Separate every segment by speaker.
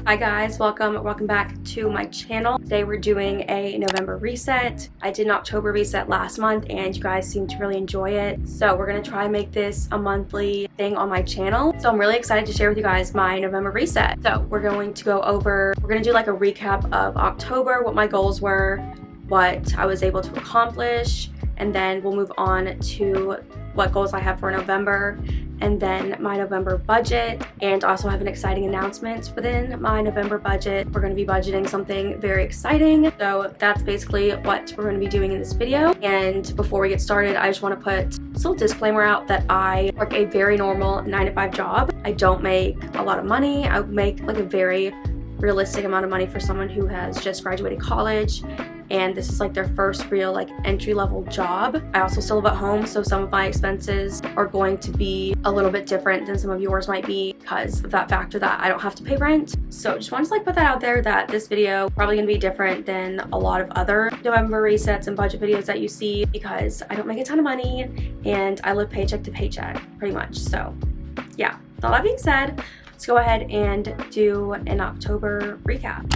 Speaker 1: Hi guys, welcome back to my channel. Today we're doing a November reset. I did an October reset last month and you guys seem to really enjoy it. So we're gonna try and make this a monthly thing on my channel. So I'm really excited to share with you guys my November reset. So we're going to we're gonna do like a recap of October, what my goals were, what I was able to accomplish, and then we'll move on to what goals I have for November, and then my November budget, and also have an exciting announcement within my November budget. We're going to be budgeting something very exciting. So that's basically what we're going to be doing in this video. And before we get started, I just want to put this little disclaimer out that I work a very normal 9-to-5 job. I don't make a lot of money. I make like a very realistic amount of money for someone who has just graduated college, and this is like their first real like entry-level job. I also still live at home, so some of my expenses are going to be a little bit different than some of yours might be because of that factor that I don't have to pay rent. So just wanted to like put that out there that this video probably gonna be different than a lot of other November resets and budget videos that you see, because I don't make a ton of money and I live paycheck to paycheck pretty much. So yeah, with all that being said, let's go ahead and do an October recap.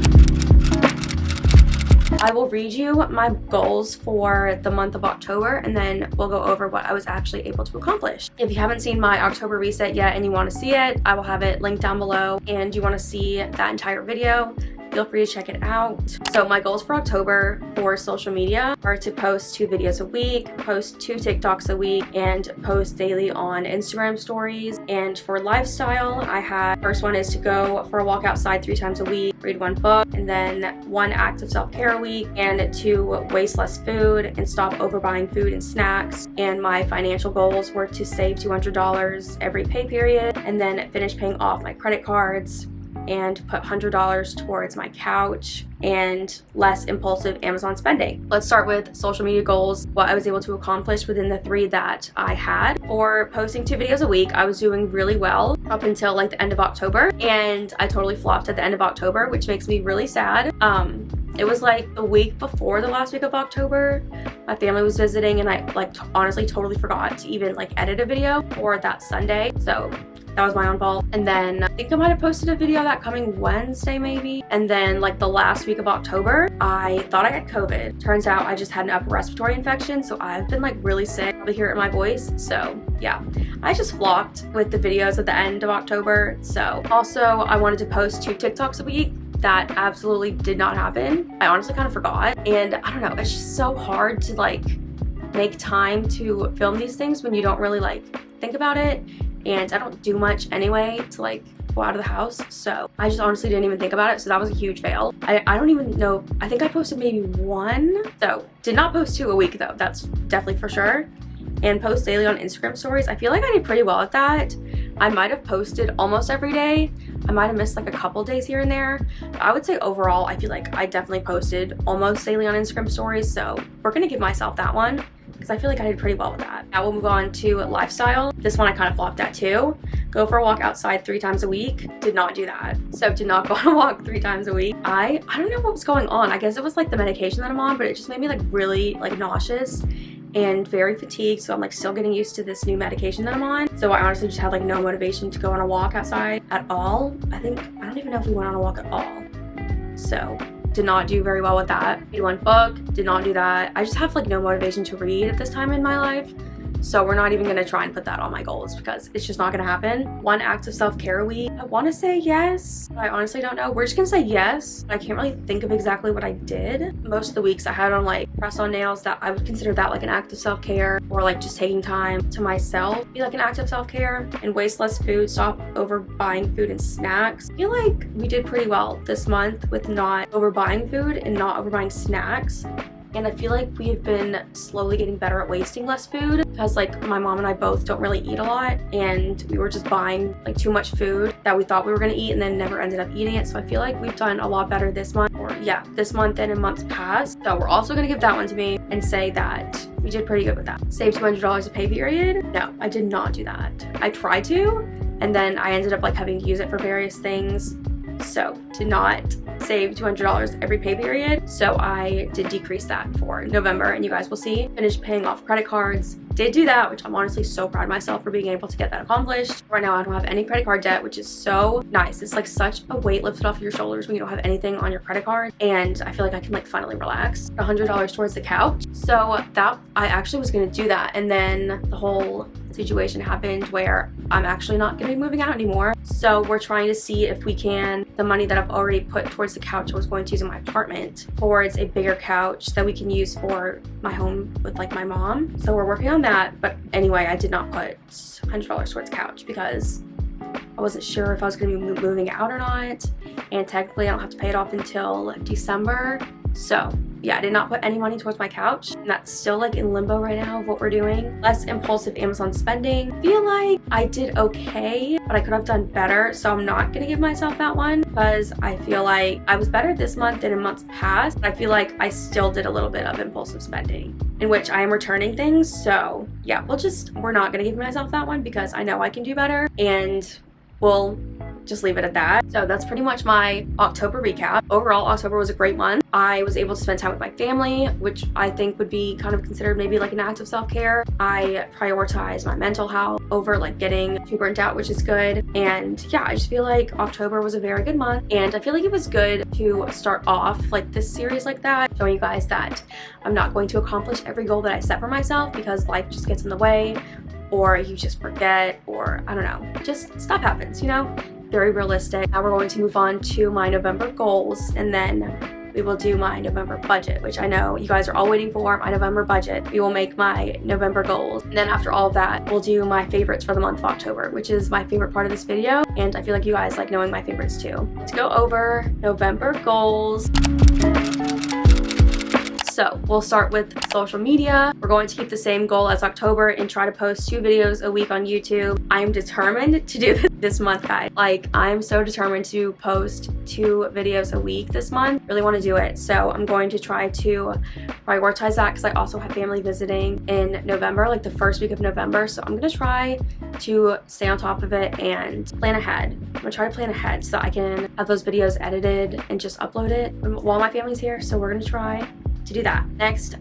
Speaker 1: I will read you my goals for the month of October, and then we'll go over what I was actually able to accomplish. If you haven't seen my October reset yet and you want to see it, I will have it linked down below, and you want to see that entire video, feel free to check it out. So my goals for October for social media are to post 2 videos a week, post 2 TikToks a week, and post daily on Instagram stories. And for lifestyle, I had, first one is to go for a walk outside 3 times a week, read 1 book, and then 1 act of self-care a week, and to waste less food and stop overbuying food and snacks. And my financial goals were to save $200 every pay period, and then finish paying off my credit cards, and put $100 towards my couch, and less impulsive Amazon spending. Let's start with social media goals, what I was able to accomplish within the 3 that I had. For posting 2 videos a week, I was doing really well up until like the end of October, and I totally flopped at the end of October, which makes me really sad. It was like the week before the last week of October. My family was visiting, and I like honestly totally forgot to even like edit a video for that Sunday. So that was my own fault. And then I think I might have posted a video that coming Wednesday maybe. And then like the last week of October, I thought I had COVID. Turns out I just had an upper respiratory infection. So I've been like really sick. Probably hear it in my voice. So yeah, I just flopped with the videos at the end of October. So also I wanted to post 2 TikToks a week. That absolutely did not happen. I honestly kind of forgot. And I don't know, it's just so hard to like make time to film these things when you don't really like think about it. And I don't do much anyway to like go out of the house, so I just honestly didn't even think about it. So that was a huge fail. I don't even know, I think I posted maybe 1, so did not post 2 a week though, that's definitely for sure. And post daily on Instagram stories. I feel like I did pretty well at that. I might have posted almost every day. I might have missed like a couple days here and there. But I would say overall, I feel like I definitely posted almost daily on Instagram stories, so we're gonna give myself that one, because I feel like I did pretty well with that. Now we'll move on to lifestyle. This one I kind of flopped at too. Go for a walk outside 3 times a week. Did not do that. So did not go on a walk 3 times a week. I don't know what was going on. I guess it was like the medication that I'm on, but it just made me like really like nauseous and very fatigued. So I'm like still getting used to this new medication that I'm on. So I honestly just had like no motivation to go on a walk outside at all. I don't even know if we went on a walk at all. So did not do very well with that. Read 1 book, did not do that. I just have like no motivation to read at this time in my life. So we're not even gonna try and put that on my goals because it's just not gonna happen. 1 act of self-care a week. I wanna say yes, but I honestly don't know. We're just gonna say yes. I can't really think of exactly what I did. Most of the weeks I had on like press on nails, that I would consider that like an act of self-care, or like just taking time to myself be like an act of self-care. And waste less food, stop overbuying food and snacks. I feel like we did pretty well this month with not overbuying food and not overbuying snacks. And I feel like we've been slowly getting better at wasting less food, because like my mom and I both don't really eat a lot, and we were just buying like too much food that we thought we were gonna eat and then never ended up eating it. So I feel like we've done a lot better this month, or yeah, this month than in months past. So we're also gonna give that one to me and say that we did pretty good with that. Save $200 a pay period? No, I did not do that. I tried to, and then I ended up like having to use it for various things. So did not save $200 every pay period. So I did decrease that for November, and you guys will see. Finished paying off credit cards. Did do that, which I'm honestly so proud of myself for being able to get that accomplished. Right now I don't have any credit card debt, which is so nice. It's like such a weight lifted off your shoulders when you don't have anything on your credit card, and I feel like I can like finally relax. $100 towards the couch. So that I actually was gonna do that, and then the whole situation happened where I'm actually not gonna be moving out anymore. So we're trying to see if we can, the money that I've already put towards the couch I was going to use in my apartment, towards a bigger couch that we can use for my home with like my mom. So we're working on that. But anyway, I did not put $100 towards couch because I wasn't sure if I was gonna be moving out or not. And technically I don't have to pay it off until December. So yeah, I did not put any money towards my couch, and that's still like in limbo right now of what we're doing. Less impulsive Amazon spending. I feel like I did okay, but I could have done better, so I'm not gonna give myself that one because I feel like I was better this month than in months past. But I feel like I still did a little bit of impulsive spending, in which I am returning things. So yeah, we're not gonna give myself that one because I know I can do better, and we'll just leave it at that. So that's pretty much my October recap. Overall, October was a great month. I was able to spend time with my family, which I think would be kind of considered maybe like an act of self-care. I prioritized my mental health over like getting too burnt out, which is good. And yeah, I just feel like October was a very good month, and I feel like it was good to start off like this series like that, showing you guys that I'm not going to accomplish every goal that I set for myself because life just gets in the way, or you just forget, or I don't know, just stuff happens, you know? Very realistic. Now we're going to move on to my November goals, and then we will do my November budget, which I know you guys are all waiting for, my November budget. We will make my November goals. And then after all of that, we'll do my favorites for the month of October, which is my favorite part of this video. And I feel like you guys like knowing my favorites too. Let's go over November goals. So we'll start with social media. We're going to keep the same goal as October and try to post 2 videos a week on YouTube. I'm determined to do this month, guys. Like, I'm so determined to post 2 videos a week this month. Really want to do it. So I'm going to try to prioritize that because I also have family visiting in November, like the first week of November. So I'm going to try to stay on top of it and plan ahead. I'm going to try to plan ahead so I can have those videos edited and just upload it while my family's here. So we're going to try to do that. Next,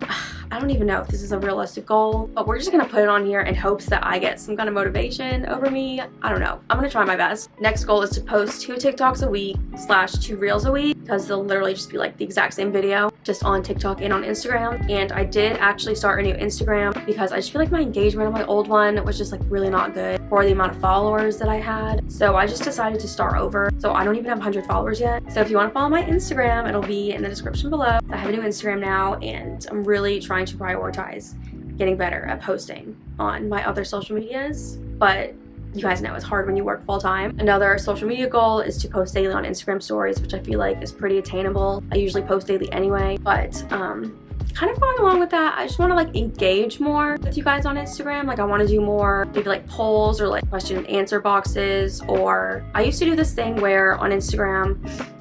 Speaker 1: I don't even know if this is a realistic goal, but we're just gonna put it on here in hopes that I get some kind of motivation over me. I don't know. I'm gonna try my best. Next goal is to post 2 TikToks a week / 2 Reels a week, because they'll literally just be like the exact same video, just on TikTok and on Instagram. And I did actually start a new Instagram because I just feel like my engagement on my old one was just like really not good for the amount of followers that I had. So I just decided to start over. So I don't even have 100 followers yet. So if you want to follow my Instagram, it'll be in the description below. I have a new Instagram now, and I'm really trying to prioritize getting better at posting on my other social medias. But you guys know it's hard when you work full-time. Another social media goal is to post daily on Instagram stories, which I feel like is pretty attainable. I usually post daily anyway, but kind of going along with that, I just want to like engage more with you guys on Instagram. Like, I want to do more maybe like polls or like question and answer boxes, or I used to do this thing where on Instagram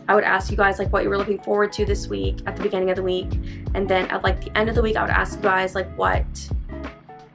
Speaker 1: I would ask you guys like what you were looking forward to this week at the beginning of the week, and then at like the end of the week I would ask you guys like what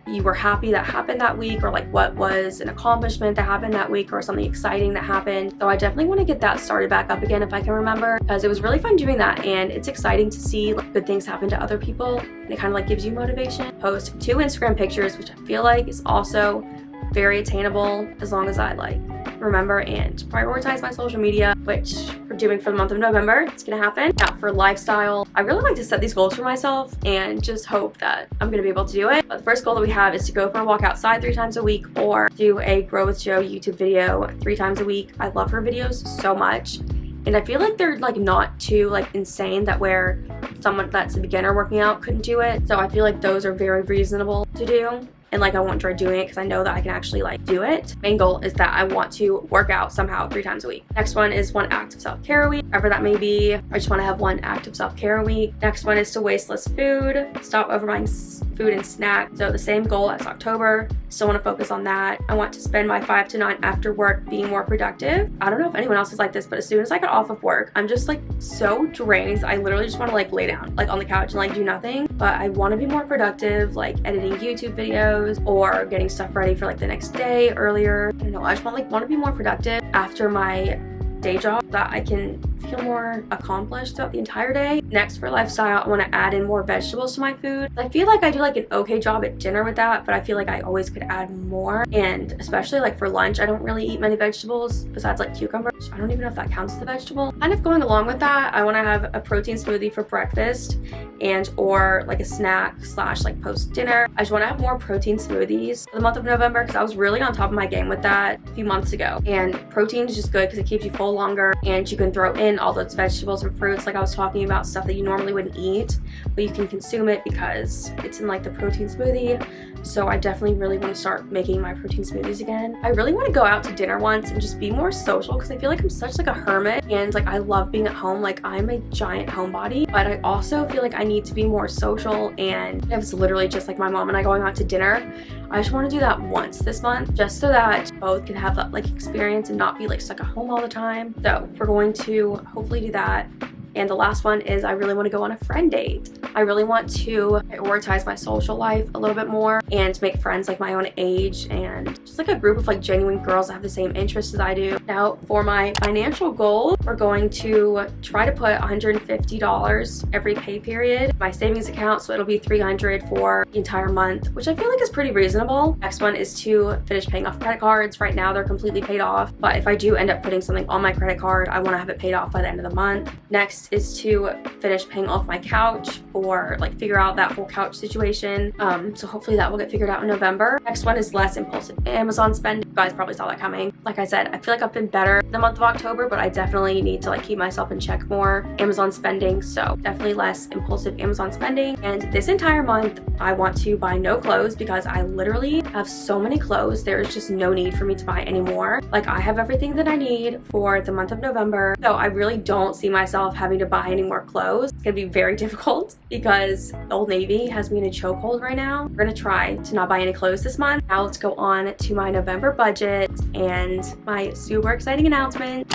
Speaker 1: you were happy that happened that week, or like what was an accomplishment that happened that week, or something exciting that happened. So I definitely want to get that started back up again if I can remember, because it was really fun doing that, and it's exciting to see like good things happen to other people, and it kind of like gives you motivation. Post 2 Instagram pictures, which I feel like is also very attainable as long as I like remember and prioritize my social media, which we're doing for the month of November. It's gonna happen. Now for lifestyle, I really like to set these goals for myself and just hope that I'm gonna be able to do it. But the first goal that we have is to go for a walk outside 3 times a week, or do a Grow with Joe YouTube video 3 times a week. I love her videos so much, and I feel like they're like not too like insane that where someone that's a beginner working out couldn't do it. So I feel like those are very reasonable to do. And like, I want to try doing it because I know that I can actually like do it. Main goal is that I want to work out somehow 3 times a week. Next one is 1 act of self-care a week, whatever that may be. I just want to have 1 act of self-care a week. Next one is to waste less food, stop overbuying food and snacks. So the same goal as October, still want to focus on that. I want to spend my 5 to 9 after work being more productive. I don't know if anyone else is like this, but as soon as I get off of work, I'm just like so drained. I literally just want to like lay down like on the couch and like do nothing. But I want to be more productive, like editing YouTube videos or getting stuff ready for like the next day earlier. I don't know, I just want to be more productive after my day job, that I can feel more accomplished throughout the entire day. Next, for lifestyle, I want to add in more vegetables to my food. I feel like I do like an okay job at dinner with that, but I feel like I always could add more. And especially like for lunch, I don't really eat many vegetables besides like cucumbers. I don't even know if that counts as a vegetable. Kind of going along with that, I want to have a protein smoothie for breakfast and or like a snack slash like post dinner. I just want to have more protein smoothies for the month of November because I was really on top of my game with that a few months ago. And protein is just good because it keeps you full longer, and you can throw in all those vegetables and fruits like I was talking about, stuff that you normally wouldn't eat, but you can consume it because it's in like the protein smoothie. So I definitely really want to start making my protein smoothies again. I really want to go out to dinner once and just be more social because I feel like I'm such like a hermit, and like I love being at home. Like I'm a giant homebody, but I also feel like I need to be more social, and if it's literally just like my mom and I going out to dinner, I just want to do that once this month just so that both can have that like experience and not be like stuck at home all the time. So we're going to hopefully do that. And the last one is I really want to go on a friend date. I really want to prioritize my social life a little bit more and make friends like my own age and just like a group of like genuine girls that have the same interests as I do. Now for my financial goal, we're going to try to put $150 every pay period in my savings account, so it'll be $300 for the entire month, which I feel like is pretty reasonable. Next one is to finish paying off credit cards. Right now they're completely paid off, but if I do end up putting something on my credit card, I want to have it paid off by the end of the month. Next is to finish paying off my couch or like figure out that whole couch situation. So hopefully that will get figured out in November. Next one is less impulsive Amazon spending. You guys probably saw that coming. Like I said, I feel like I've been better in the month of October, but I definitely need to like keep myself in check more. Amazon spending, so definitely less impulsive Amazon spending. And this entire month, I want to buy no clothes because I literally have so many clothes. There's just no need for me to buy anymore. Like I have everything that I need for the month of November. So I really don't see myself having to buy any more clothes. It's gonna be very difficult because Old Navy has me in a chokehold right now. We're gonna try to not buy any clothes this month. Now let's go on to my November budget and my super exciting announcement.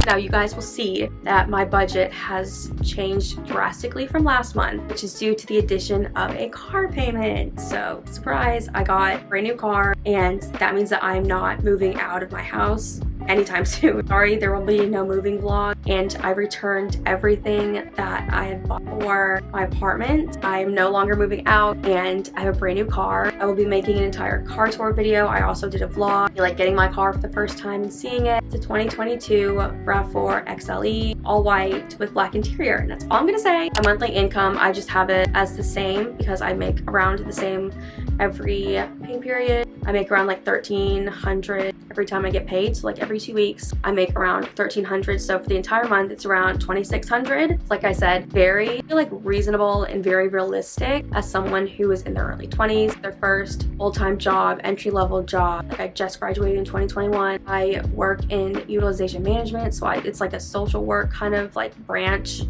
Speaker 1: Now you guys will see that my budget has changed drastically from last month, which is due to the addition of a car payment. So surprise, I got a brand new car, and that means that I'm not moving out of my house anytime soon. Sorry, there will be no moving vlog, and I returned everything that I had bought for my apartment. I am no longer moving out, and I have a brand new car. I will be making an entire car tour video. I also did a vlog, like getting my car for the first time and seeing it. It's a 2022 RAV4 XLE, all white with black interior, and that's all I'm gonna say. My monthly income, I just have it as the same because I make around the same every pay period. I make around like $1,300 every time I get paid. So like every 2 weeks, I make around $1,300. So for the entire month, it's around $2,600. Like I said, very like reasonable and very realistic as someone who is in their early 20s, their first full-time job, entry-level job. Like I just graduated in 2021. I work in utilization management. So it's like a social work kind of like branch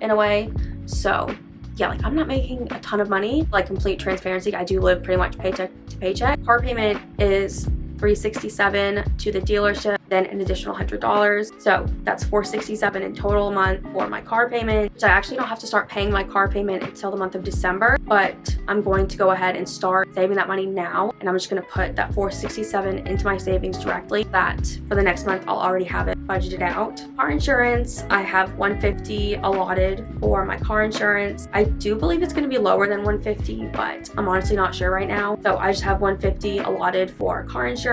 Speaker 1: in a way. So yeah, like I'm not making a ton of money. Like complete transparency, I do live pretty much paycheck to paycheck. Car payment is $367 to the dealership, then an additional $100. So that's $467 in total a month for my car payment, which I actually don't have to start paying my car payment until the month of December, but I'm going to go ahead and start saving that money now. And I'm just gonna put that $467 into my savings directly. That for the next month, I'll already have it budgeted out. Car insurance, I have $150 allotted for my car insurance. I do believe it's gonna be lower than $150, but I'm honestly not sure right now. So I just have $150 allotted for car insurance.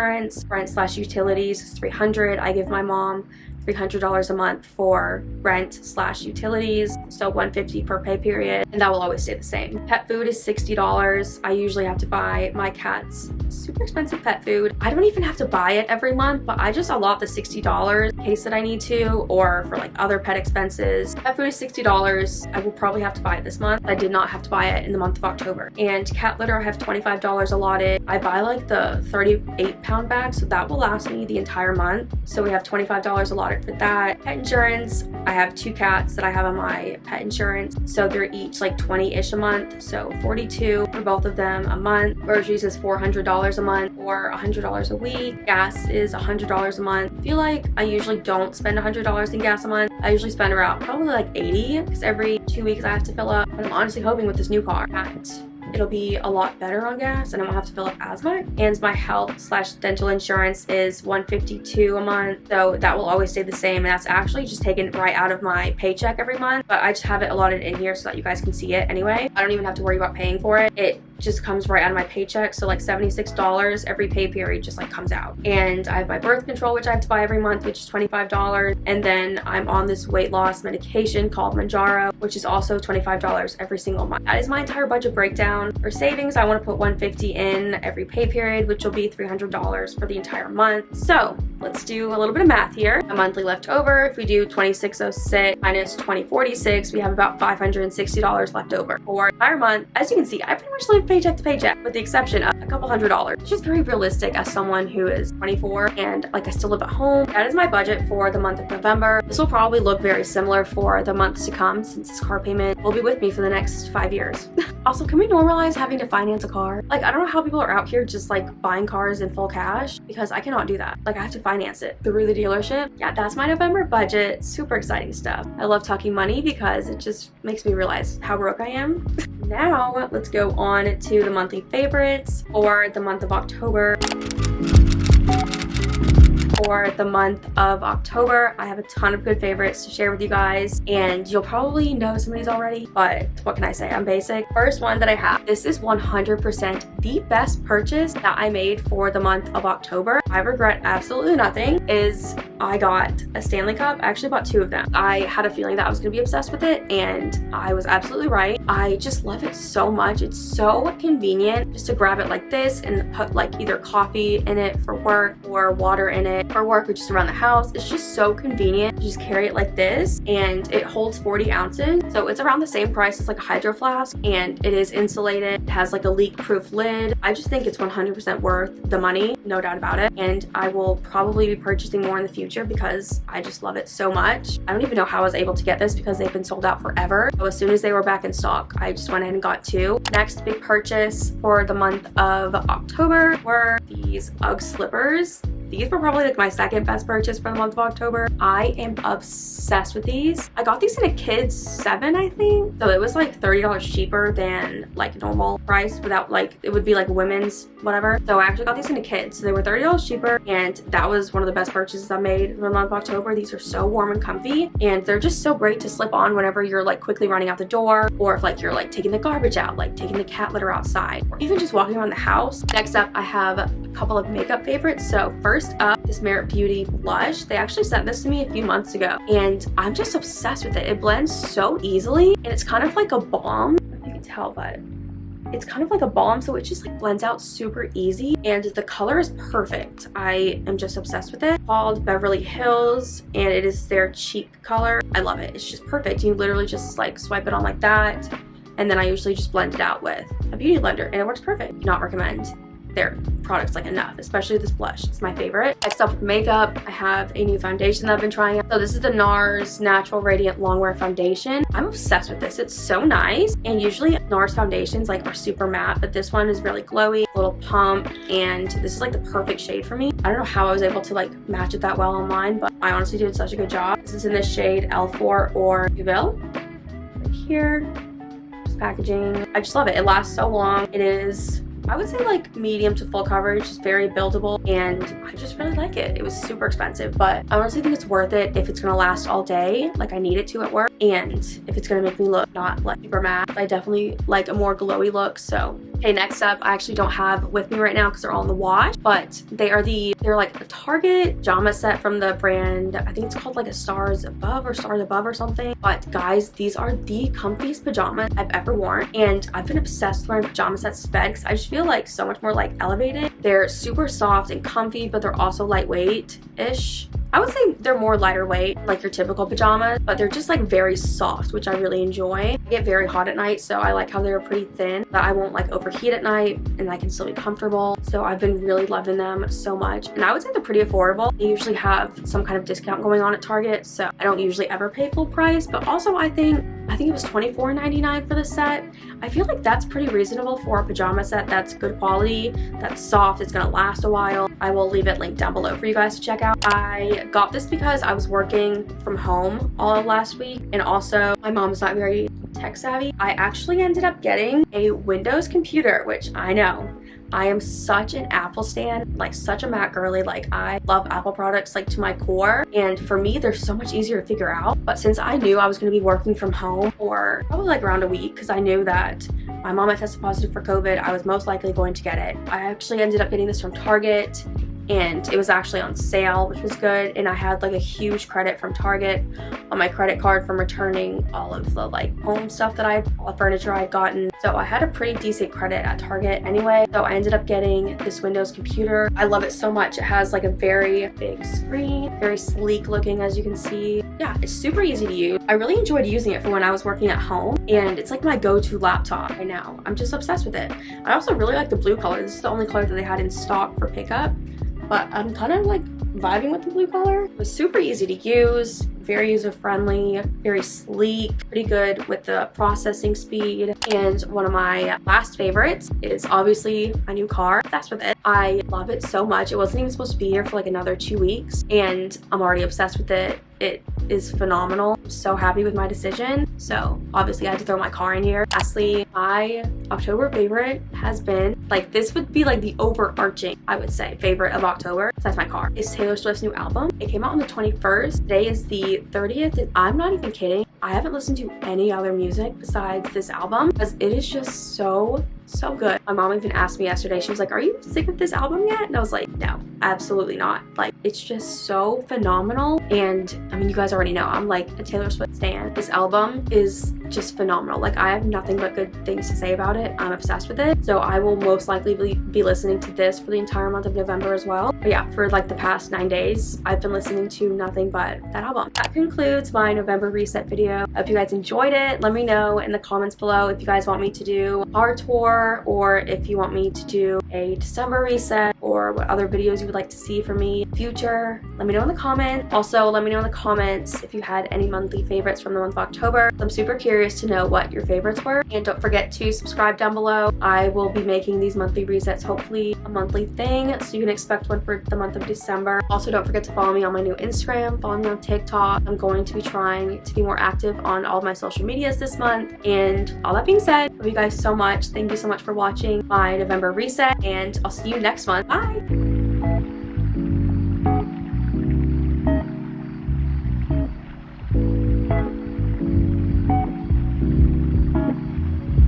Speaker 1: Rent slash utilities is $300. I give my mom $300 a month for rent slash utilities, so $150 per pay period, and that will always stay the same. Pet food is $60. I usually have to buy my cats super expensive pet food. I don't even have to buy it every month, but I just allot the $60 in case that I need to, or for like other pet expenses. Pet food is $60. I will probably have to buy it this month. I did not have to buy it in the month of October. And cat litter, I have $25 allotted. I buy like the 38-pound bag, so that will last me the entire month. So we have $25 allotted for that. Pet insurance, I have 2 cats that I have on my pet insurance, so they're each like 20-ish a month, so $42 for both of them a month. Groceries is $400 a month or $100 a week. Gas is $100 a month. I feel like I usually don't spend $100 in gas a month. I usually spend around probably like $80 because every 2 weeks I have to fill up, but I'm honestly hoping with this new car that it'll be a lot better on gas and I won't have to fill up as much. And my health/dental insurance is $152 a month, so that will always stay the same, and that's actually just taken right out of my paycheck every month, but I just have it allotted in here so that you guys can see it anyway. I don't even have to worry about paying for it. It just comes right out of my paycheck, so like $76 every pay period just like comes out. And I have my birth control, which I have to buy every month, which is $25, and then I'm on this weight loss medication called Manjaro, which is also $25 every single month. That is my entire budget breakdown. For savings, I want to put $150 in every pay period, which will be $300 for the entire month. So let's do a little bit of math here. A monthly left over, if we do $26.06 minus $20.46, we have about $560 left over for the entire month. As you can see, I pretty much live paycheck to paycheck with the exception of a couple $100, which is very realistic as someone who is 24 and like I still live at home. That is my budget for the month of November. This will probably look very similar for the months to come since this car payment will be with me for the next 5 years. Also, can we normalize having to finance a car? Like, I don't know how people are out here just like buying cars in full cash, because I cannot do that. Like, I have to finance it through the dealership. Yeah, that's my November budget. Super exciting stuff. I love talking money because it just makes me realize how broke I am. Now, let's go on to the monthly favorites for the month of October. For the month of October, I have a ton of good favorites to share with you guys, and you'll probably know some of these already, but what can I say? I'm basic. First one that I have, this is 100% the best purchase that I made for the month of October. I regret absolutely nothing, is I got a Stanley Cup. I actually bought 2 of them. I had a feeling that I was gonna be obsessed with it, and I was absolutely right. I just love it so much. It's so convenient just to grab it like this and put like either coffee in it for work or water in it for work or just around the house. It's just so convenient. You just carry it like this, and it holds 40 ounces. So it's around the same price as like a Hydro Flask, and it is insulated. It has like a leak-proof lid. I just think it's 100% worth the money, no doubt about it. And I will probably be purchasing more in the future because I just love it so much. I don't even know how I was able to get this because they've been sold out forever. So as soon as they were back in stock, I just went ahead and got 2. Next big purchase for the month of October were these UGG slippers. These were probably like my second best purchase for the month of October. I am obsessed with these. I got these in a kid's 7, I think. So it was like $30 cheaper than like normal price without like, it would be like women's whatever. So I actually got these in a kid. So they were $30 cheaper, and that was one of the best purchases I made for the month of October. These are so warm and comfy, and they're just so great to slip on whenever you're like quickly running out the door, or if like you're like taking the garbage out, like taking the cat litter outside, or even just walking around the house. Next up, I have a couple of makeup favorites. So first up, this Merit Beauty blush. They actually sent this to me a few months ago, and I'm just obsessed with it. It blends so easily, and it's kind of like a balm. I don't know if you can tell, but it's kind of like a balm, so it just like blends out super easy, and the color is perfect. I am just obsessed with it. Called Beverly Hills, and it is their cheek color. I love it. It's just perfect. You literally just like swipe it on like that, and then I usually just blend it out with a beauty blender, and it works perfect. Do not recommend their products like enough, especially this blush. It's my favorite. Next up with makeup, I have a new foundation that I've been trying out. So this is the NARS Natural Radiant Longwear Foundation. I'm obsessed with this. It's so nice, and usually NARS foundations like are super matte, but this one is really glowy, a little pump, and this is like the perfect shade for me. I don't know how I was able to like match it that well online, but I honestly did such a good job. This is in the shade L4 or Greenville. Right here, just packaging. I just love it. It lasts so long. It is, I would say like medium to full coverage. It's very buildable, and I just really like it. It was super expensive, but I honestly think it's worth it if it's gonna last all day, like I need it to at work, and if it's gonna make me look not like super matte. I definitely like a more glowy look. So okay, next up, I actually don't have with me right now because they're all in the wash, but they're like a Target pajama set from the brand, I think it's called like a Stars Above or something. But guys, these are the comfiest pajamas I've ever worn, and I've been obsessed with wearing pajama sets to bed because I just feel like so much more like elevated. They're super soft and comfy, but they're also lightweight-ish. I would say they're more lighter weight, like your typical pajamas, but they're just like very soft, which I really enjoy. I get very hot at night, so I like how they're pretty thin, that I won't like overheat at night, and I can still be comfortable. So I've been really loving them so much, and I would say they're pretty affordable. They usually have some kind of discount going on at Target, so I don't usually ever pay full price, but also I think it was $24.99 for the set. I feel like that's pretty reasonable for a pajama set that's good quality, that's soft, it's gonna last a while. I will leave it linked down below for you guys to check out. I got this because I was working from home all of last week, and also my mom's not very tech savvy, I actually ended up getting a Windows computer, which I know I am such an Apple stan, like such a Mac girly. Like I love Apple products like to my core, and for me they're so much easier to figure out. But since I knew I was going to be working from home for probably like around a week, because I knew that my mom had tested positive for COVID, I was most likely going to get it. I actually ended up getting this from Target, and it was actually on sale, which was good. And I had like a huge credit from Target on my credit card from returning all of the like home stuff that all the furniture I'd gotten. So I had a pretty decent credit at Target anyway. So I ended up getting this Windows computer. I love it so much. It has like a very big screen, very sleek looking, as you can see. Yeah, it's super easy to use. I really enjoyed using it for when I was working at home, and it's like my go-to laptop right now. I'm just obsessed with it. I also really like the blue color. This is the only color that they had in stock for pickup, but I'm kind of like vibing with the blue color. It was super easy to use, very user-friendly, very sleek, pretty good with the processing speed. And one of my last favorites is obviously my new car. I'm obsessed with it. I love it so much. It wasn't even supposed to be here for like another 2 weeks, and I'm already obsessed with it. It is phenomenal. I'm so happy with my decision. So obviously I had to throw my car in here. Lastly, my October favorite has been, like, this would be like the overarching, I would say, favorite of October, besides my car, is Taylor Swift's new album. It came out on the 21st. Today is the 30th, and I'm not even kidding. I haven't listened to any other music besides this album because it is just so good. My mom even asked me yesterday, she was like, are you sick of this album yet? And I was like, no, absolutely not. Like, it's just so phenomenal. And I mean, you guys already know I'm like a Taylor Swift stan. This album is just phenomenal. Like, I have nothing but good things to say about it. I'm obsessed with it. So I will most likely be listening to this for the entire month of November as well. But yeah, for like the past 9 days, I've been listening to nothing but that album. That concludes my November reset video. I hope you guys enjoyed it. Let me know in the comments below if you guys want me to do our tour, or if you want me to do a December reset, or what other videos you would like to see from me in the future. Let me know in the comments. Also, let me know in the comments if you had any monthly favorites from the month of October. I'm super curious to know what your favorites were. And don't forget to subscribe down below. I will be making these monthly resets hopefully a monthly thing, so you can expect one for the month of December. Also, don't forget to follow me on my new Instagram, follow me on TikTok. I'm going to be trying to be more active on all of my social medias this month. And all that being said, love you guys so much. Thank you so much for watching my November reset, and I'll see you next month. Bye!